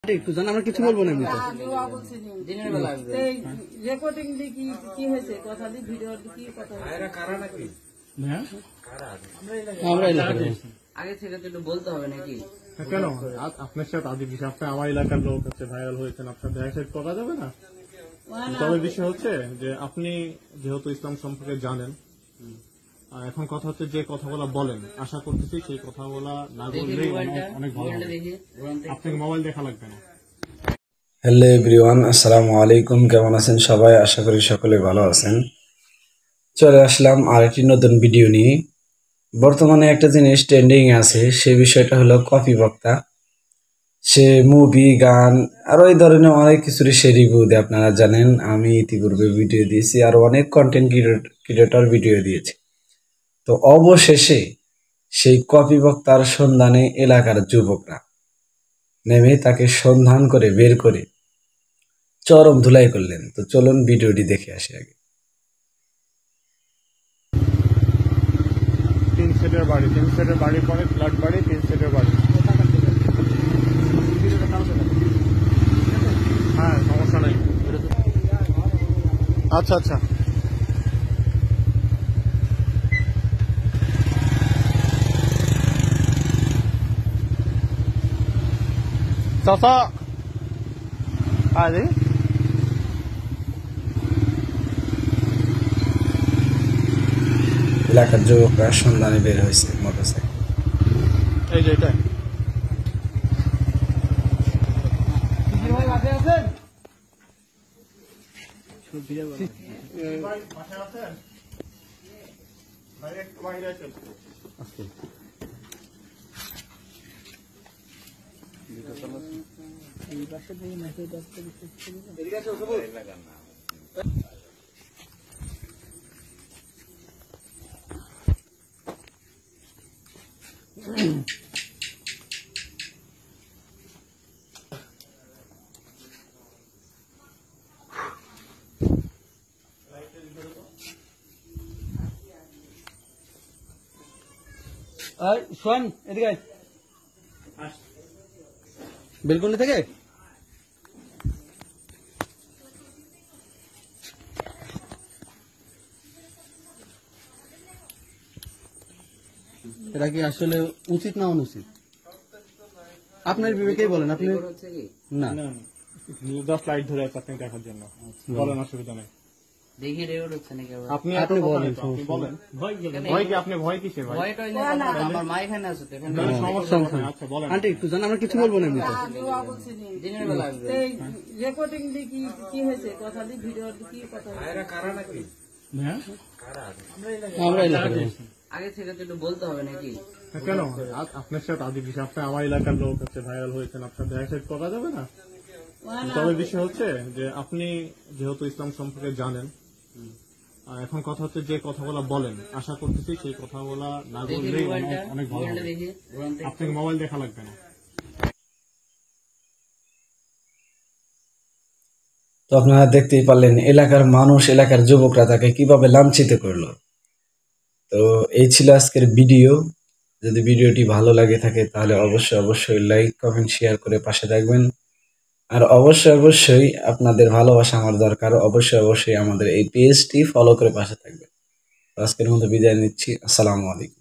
একটু জান, আমরা কিছু বলবো না এমনিতে। দিনের বেলা আসবে রেকর্ডিং কি কি হয়েছে কথা দি ভিডিও কি কথা হয়েছে কারা নাকি হ্যাঁ আমরা এলাকার আগে থেকে তো একটু বলতে হবে নাকি কেন আপনার সাথে আদি বিষয় আপনি আমার এলাকার লোক হচ্ছে ভাইরাল হয়েছেন আপনার দেখা সাথে করা যাবে না। তবে বিষয় হচ্ছে যে আপনি যেহেতু ইসলাম সম্পর্কে জানেন আর এখন কথা হচ্ছে যে কথাগুলো বলেন আশা করতেছি সেই কথাগুলো না বললেই অনেক ভালো হবে। আপনাকে মোবাইল দেখা লাগবে না। হ্যালো এভরিওয়ান, আসসালামু আলাইকুম। কেমন আছেন সবাই? আশা করি সকলে ভালো আছেন। চলে আসলাম আরেকটি নতুন ভিডিও নিয়ে। বর্তমানে একটা জিনিস ট্রেন্ডিং আছে, সেই বিষয়টা হলো কপি বক্তা। সে মুভি, গান আর ওই ধরনের অনেক কিছুরই সে রিভিউ দেয়। আপনারা জানেন আমি ইতিপূর্বে ভিডিও দিয়েছি আর অনেক কন্টেন্ট ক্রিয়েটর ভিডিও দিয়েছি। তো অবশেষে সেই কপি বক্তার সন্ধানে এলাকার যুবকরা নেমে তাকে সন্ধান করে বের করে চরম ধুলাই করলেন। তো চলুন ভিডিওটি দেখে আসি আগে। 3 সেটের বাড়ি, 3 সেটের বাড়ি পরে ফ্ল্যাট বাড়ি, 3 সেটের বাড়ি। হ্যাঁ সমস্যা নাই। আচ্ছা আচ্ছা চাচা আরে এলাকার যুবকরা সন্ধানে বের হয়েছে মোটরসাইকেল। এই যে এটা শোন এদিকে বেলকনি থেকে এটা কি আসলে উচিত না অনুচিত আপনার বিবেকেই বলেন। আপনি হচ্ছে কি না জাস্ট লাইট ধরে আছে আপনি দেখার জন্য, বলেন অসুবিধা নেই। দেখি রেকর্ড হচ্ছে নাকি আপনি আপনি বলেন, আপনি বলেন ভয় কি আপনি ভয় কিসে ভাই? ভয়টা হইলে আমার মা এখানে আছে তো এখানে সমস্যা নেই। আচ্ছা বলেন। আন্টি একটু জান, আমরা কিছু বলবো না এমনিতে। দিনের বেলা আসবে রেকর্ডিং কি কি হয়েছে কথা দি ভিডিও কি কথা হয়েছে কারা নাকি হ্যাঁ আমরা এলাকার হ্যাঁ, আগে থেকে তো একটু বলতে হবে নাকি কেন আপনার সাথে আদি বিষয় আপনি আমার এলাকার লোক হচ্ছে ভাইরাল হয়েছেন আপনার দেখা সাথে করা যাবে না। তবে বিষয় হচ্ছে যে আপনি যেহেতু ইসলাম সম্পর্কে জানেন আর এখন কথা হচ্ছে যে কথাগুলো বলেন আশা করতেছি সেই কথাগুলো না বললেই অনেক ভালো হবে। দেখি আপনাকে মোবাইল দেখা লাগবে না। তো আপনারা দেখতেই পারলেন এলাকার মানুষ, এলাকার যুবকরা তাকে কিভাবে লাঞ্ছিত করলো। তো এই ছিল আজকের ভিডিও। যদি ভিডিওটি ভালো লাগে থাকে তাহলে অবশ্যই লাইক, কমেন্ট, শেয়ার করে পাশে থাকবেন। আর অবশ্যই আপনাদের ভালোবাসা আমার দরকার। অবশ্যই আমাদের এই পেজটি ফলো করে পাশে থাকবেন। তো আজকের মতো বিদায় নিচ্ছি। আসসালামু আলাইকুম।